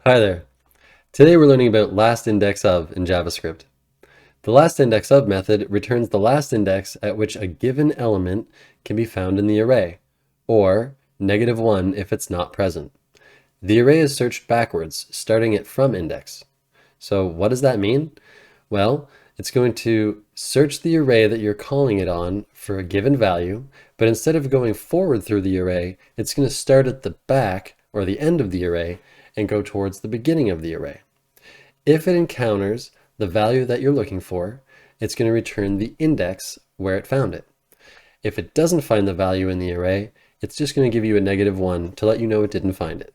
Hi there. Today we're learning about lastIndexOf in JavaScript. The lastIndexOf method returns the last index at which a given element can be found in the array, or -1 if it's not present. The array is searched backwards, starting at from index. So what does that mean? Well, it's going to search the array that you're calling it on for a given value, but instead of going forward through the array, it's going to start at the back or the end of the array and go towards the beginning of the array. If it encounters the value that you're looking for, it's going to return the index where it found it. If it doesn't find the value in the array, it's just going to give you a -1 to let you know it didn't find it.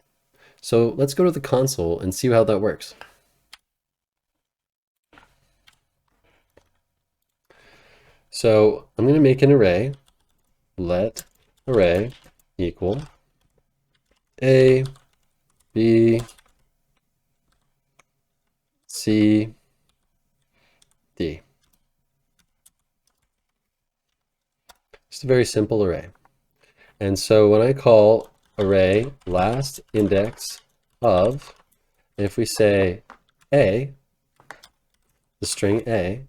So let's go to the console and see how that works. So I'm going to make an array. Let array equal A, B, C, D. Just a very simple array. And so when I call array last index of, if we say A, the string A,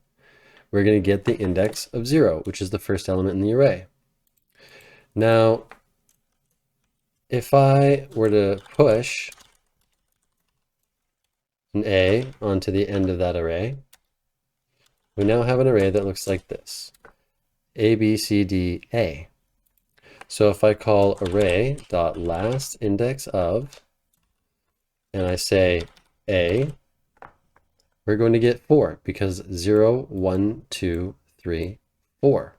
we're going to get the index of 0, which is the first element in the array. Now, if I were to push an A onto the end of that array, we now have an array that looks like this. A, B, C, D, A. So if I call array.lastIndexOf and I say A, we're going to get 4 because 0, 1, 2, 3, 4.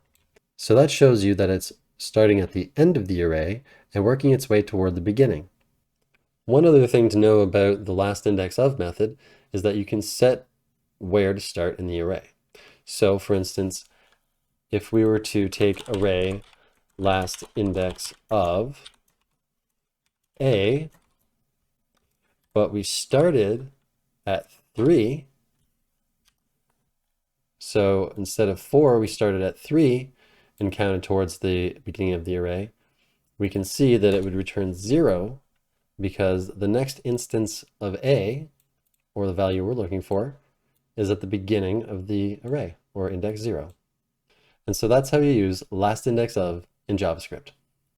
So that shows you that it's starting at the end of the array and working its way toward the beginning. One other thing to know about the lastIndexOf method is that you can set where to start in the array. So for instance, if we were to take array lastIndexOf A, but we started at 3, so instead of 4, we started at 3 and counted towards the beginning of the array, we can see that it would return 0 because the next instance of A, or the value we're looking for, is at the beginning of the array, or index 0. And so that's how you use lastIndexOf in JavaScript.